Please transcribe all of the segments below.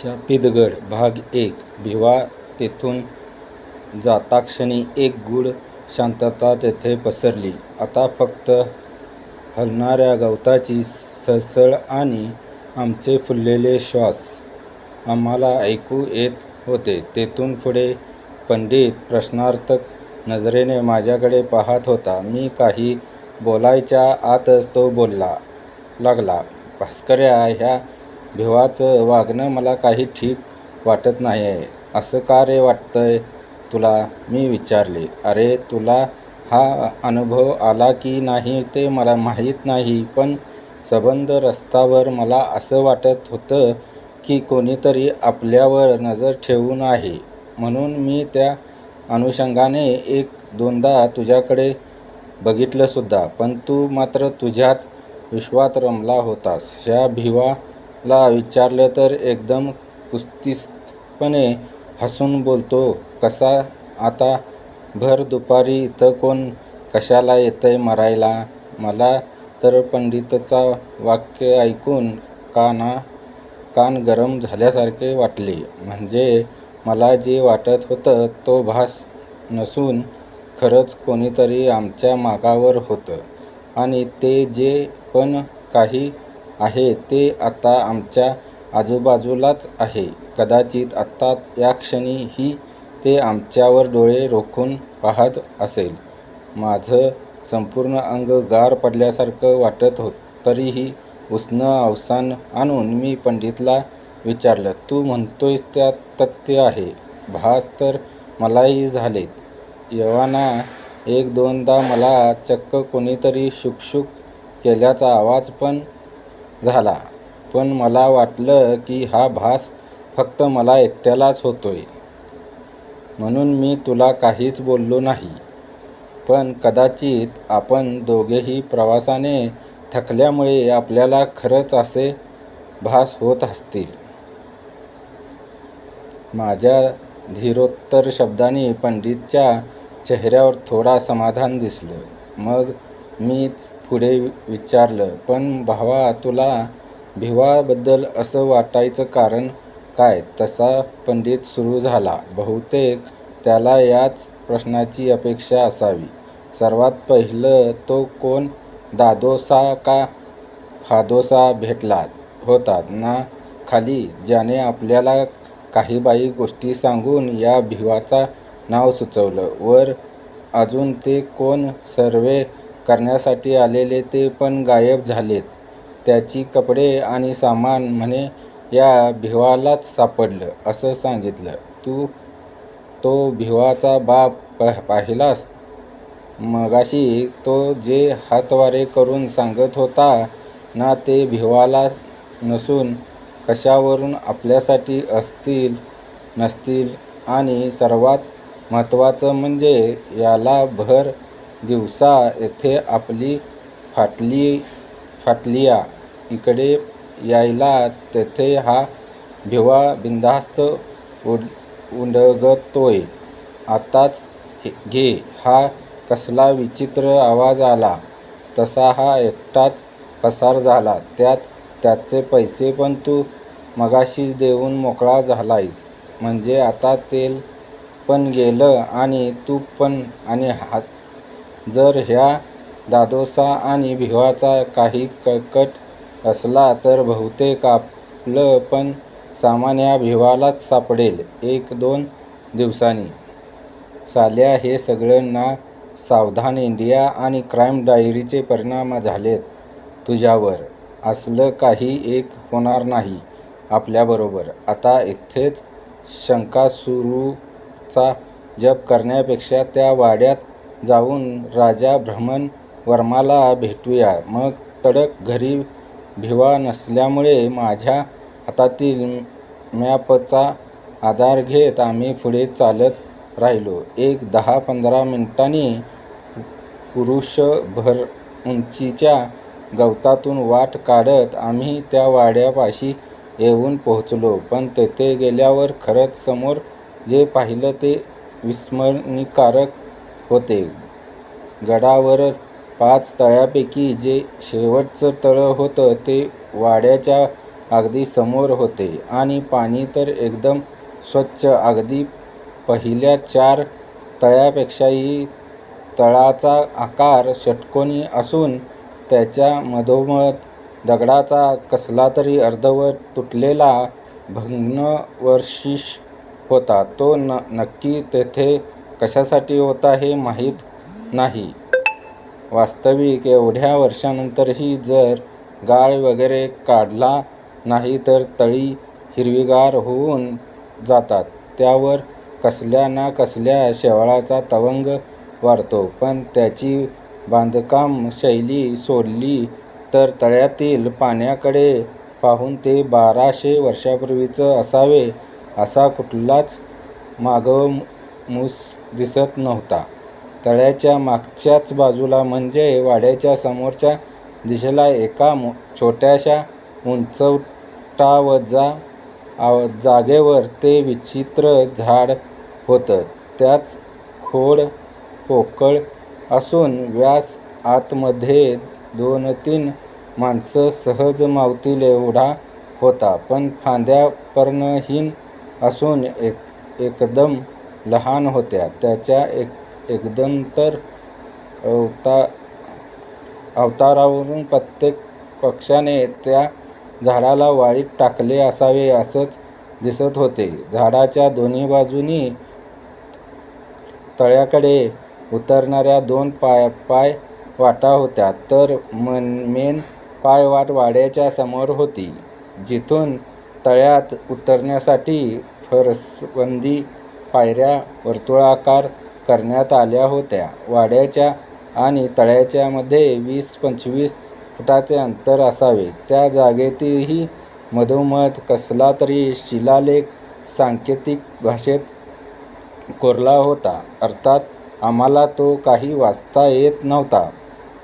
शापितगड भाग 1 भिवा तेथून जाताक्षणी एक गूढ शांतता तेथे पसरली. आता फक्त हलणाऱ्या गवताची सळसळ आणि आमचे फुललेले श्वास आम्हाला ऐकू येत होते. तेथून पुढे पंडित प्रश्नार्थक नजरेने माझ्याकडे पाहत होता. मी काही बोलायच्या आतच तो बोलला लागला, भास्कर्या, ह्या भिवाचं वागणं मला काही ठीक वाटत नाहीये. असं का रे वाटतंय तुला? मी विचारले. अरे, तुला हा अनुभव आला की नाही ते मला माहीत नाही, पण संबंध रस्त्यावर मला असं वाटत होतं की कोणीतरी आपल्यावर नजर ठेवून आहे. म्हणून मी त्या अनुषंगाने एक दोनदा तुझ्याकडे बघितलंसुद्धा, पण तू मात्र तुझ्याच विश्वात रमला होतास. ह्या भिवाला विचारलं तर एकदम कुत्सितपणे हसून बोलतो, कसा आता भर दुपारी इथं कोण कशाला येतंय मरायला? मला तर पंडिताचं वाक्य ऐकून कान गरम झाल्यासारखे वाटले. म्हणजे मला जे वाटत होतं तो भास नसून खरंच कोणीतरी आमच्या मागावर होतं आणि ते जे पण काही आहे ते आता आमच्या आजूबाजूलाच आहे. कदाचित आत्ता या क्षणीही ते आमच्यावर डोळे रोखून पाहत असेल. माझं संपूर्ण अंग गार पडल्यासारखं वाटत तरीही उष्ण अवसान आणून मी पंडितला विचारलं, तू म्हणतोयस त्यात तथ्य आहे? भास तर मलाही झालेत. एव्हाना एक दोनदा मला चक्क कोणीतरी शुकशुक केल्याचा आवाज पण झाला. पण मला वाटलं की हा भास फक्त मला एकट्यालाच होतोय. म्हणून मी तुला काहीच बोललो नाही. पण कदाचित आपण दोघेही प्रवासाने थकल्यामुळे आपल्याला खरंच असे भास होत असतील. माझ्या धीरोत्तर शब्दांनी पंडितच्या चेहऱ्यावर थोडं समाधान दिसलं. मग मीच पुढे विचारलं, पण भावा, तुला भिवाबद्दल असं वाटायचं कारण काय? तसा पंडित सुरू झाला. बहुतेक त्याला याच प्रश्नाची अपेक्षा असावी. सर्वात पहिलं तो कोण दादोसा का फादोसा भेटला होता ना खाली, ज्याने आपल्याला काही बाई गोष्टी सांगून या भिवाचं नाव सुचवलं. वर अजून ते कोण सर्व्हे करण्यासाठी आलेले ते पण गायब झालेत. त्याची कपडे आणि सामान म्हणे या भिवालाच सापडलं असं सांगितलं. तू तो भिवाचा बाप पाहिलास मगाशी? तो जे हातवारे करून सांगत होता ना, ते भिवाला नसून कशावरून आपल्यासाठी असतील नसतील. आणि सर्वात महत्त्वाचं म्हणजे याला भर दिवसा इथे आपली फाटलीया इकडे यायला, तिथे हा भिवा बिनधास्त उंडगतोय. आताच घे, हा कसला विचित्र आवाज आला तसा हा एकटाच पसार झाला. त्यात त्याचे पैसे पण तू मगाशीच देऊन मोकळा झालायस. म्हणजे आता तेल पण गेलं आणि तूप पण. आणि जर ह्या दादोसा आणि भिवाचा काही कळकट असला तर बहुतेक आपलं पण सामान या भिवालाच सापडेल 1-2 दिवसांनी. साल्या, हे सगळं ना सावधान इंडिया आणि क्राईम डायरीचे परिणाम झालेत तुझ्यावर. असलं काही एक होणार नाही आपल्याबरोबर. आता इथेच शंकासुरूचा जप करण्यापेक्षा त्या वाड्यात जाऊन राजा ब्रह्मन वर्माला भेटूया. मग तडक घरी भिवा नसल्यामुळे माझ्या हातातील मॅपचा आधार घेत आम्ही पुढे चालत राहिलो. एक 10-15 मिनिटांनी पुरुषभर उंचीच्या गवतातून वाट काढत आम्ही त्या वाड्यापाशी येऊन पोहोचलो. पण तिथे गेल्यावर खरंच समोर जे पाहिलं ते विस्मरणीकारक होते. गडावर 5 तळ्यांपैकी जे शेवटचं तळं होतं ते वाड्याच्या अगदी समोर होते आणि पाणी तर एकदम स्वच्छ. अगदी पहिल्या 4 तळ्यापेक्षाही तळाचा आकार षटकोनी असून त्याच्या मधोमध दगडाचा कसलातरी अर्धवट तुटलेला भग्नावशेष होता. तो नक्की तेथे कशासाठी होता हे माहीत नाही. वास्तविक एवढ्या वर्षांनंतरही जर गाळ वगैरे काढला नाही तर तळी हिरवीगार होऊन जातात. त्यावर कसल्या ना कसल्या शेवाळाचा तवंग वाढतो. पण त्याची बांधकाम शैली सोडली तर तळ्यातील पाण्याकडे पाहून ते 1200 वर्षांपूर्वीचं असावे असा कुठलाच मागमूस दिसत नव्हता. तळ्याच्या मागच्याच बाजूला म्हणजे वाड्याच्या समोरच्या दिशेला एका छोट्याशा उंचवट्यावजा जागेवर ते विचित्र झाड होतं. त्याचं खोड पोकळ असून व्यास आतमध्ये 2-3 माणसं सहज मावतील एवढा होता. पण फांद्या पर्णहीन असून एकदम लहान होत्या. त्याच्या एकदंतर अवतारावरून प्रत्येक पक्षाने त्या झाडाला वाळीत टाकले असावे असंच दिसत होते. झाडाच्या दोन्ही बाजूंनी तळ्याकडे उतरणाऱ्या 2 पायवाटा होत्या. तर मेन पायवाट वाड्याच्या समोर होती, जिथून तळ्यात उतरण्यासाठी फरसबंदी पायऱ्या वर्तुळाकार करण्यात आल्या होत्या. वाड्याच्या आणि तळ्याच्या मध्ये 20-25 फुटाचे अंतर असावे. त्या जागेतही मधोमध कसला तरी शिलालेख सांकेतिक भाषेत कोरला होता. अर्थात आम्हाला तो काही वाचता येत नव्हता.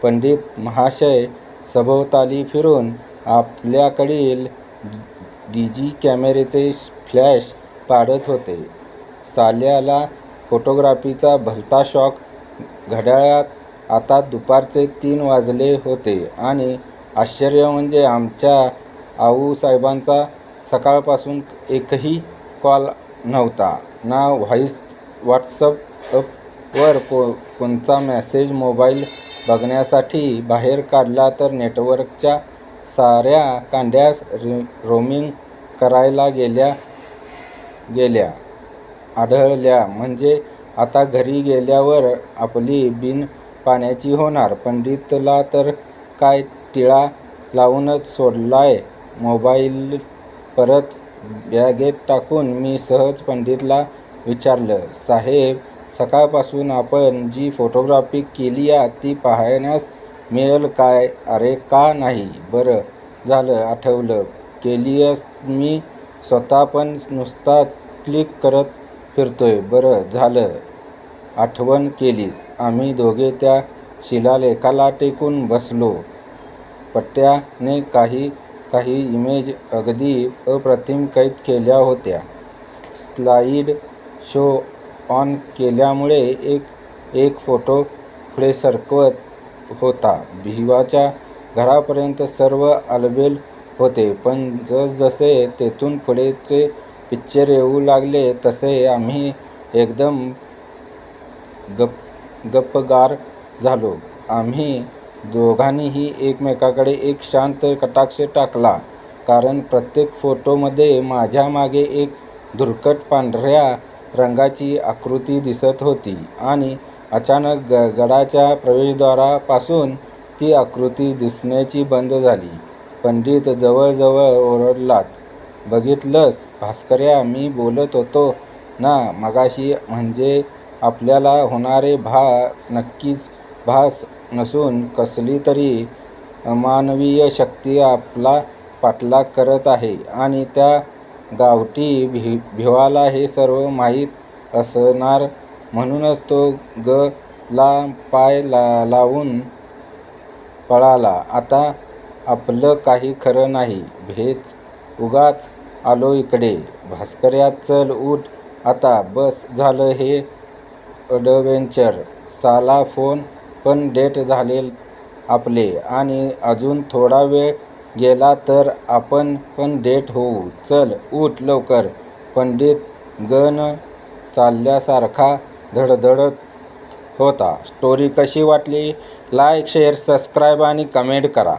पंडित महाशय सभोवताली फिरून आपल्याकडील डिजी कॅमेऱ्याचे फ्लॅश पाडत होते. साल्याला फोटोग्राफीचा भलता शौक. घड्याळात आता दुपारचे 3 वाजले होते आणि आश्चर्य म्हणजे आमच्या आऊसाहेबांचा सकाळपासून एकही कॉल नव्हता, ना व्हॉट्सअपवर कोणचा मेसेज. मोबाईल बघण्यासाठी बाहेर काढला तर नेटवर्कच्या साऱ्या कांड्या रोमिंग करायला गेल्या आढळल्या. म्हणजे आता घरी गेल्यावर आपली बिन पाण्याची होणार. पंडितला तर काय टिळा लावूनच सोडलाय. मोबाईल परत बॅगेत टाकून मी सहज पंडितला विचारलं, साहेब, सकाळपासून आपण जी फोटोग्राफी केलीय ती पाहण्यास मिळेल काय? अरे का नाही? बरं झालं आठवलं. केलीय मी स्वतः, पण नुसता क्लिक करत फिरतोय. बरं झालं आठवण केलीस. आम्ही दोघे त्या शिलालेखाला टेकून बसलो. पट्ट्याने काही इमेज अगदी अप्रतिम कैद केल्या होत्या. स्लाईड शो ऑन केल्यामुळे एक फोटो पुढे सरकत होता. भिवाच्या घरापर्यंत सर्व आलबेल होते. पण जसजसे तेथून पुढचे पिक्चर येऊ लागले तसे आम्ही एकदम गप्पगार झालो. आम्ही दोघांनीही एकमेकांकडे एक शांत कटाक्ष टाकला. कारण प्रत्येक फोटोमध्ये माझ्या मागे एक धुरकट पांढऱ्या रंगाची आकृती दिसत होती आणि अचानक गडाच्या प्रवेशद्वारापासून ती आकृती दिसण्याची बंद झाली. पंडित जवळजवळ ओरडलाच. बघितलंस भास्कर्या, मी बोलत होतो ना मगाशी, म्हणजे आपल्याला होणारे नक्कीच भास नसून कसली तरी अमानवीय शक्ती आपला पाठलाग करत आहे आणि त्या गावठी भिवाला हे सर्व माहीत असणार. म्हणूनच तो ला पाय लावून पळाला. आता आपलं काही खरं नाही. भेच, उगाच आलो इकडे. भास्कर्या, चल उठ आता. बस झालं हे अडव्हेंचर. साला फोन पण डेट झाले आपले आणि अजून थोडा वेळ गेला तर आपण पण डेट होऊ. चल उठ लवकर. पंडित गण चालल्यासारखा धडधडत होता. स्टोरी कशी वाटली? लाईक, शेअर, सबस्क्राईब आणि कमेंट करा.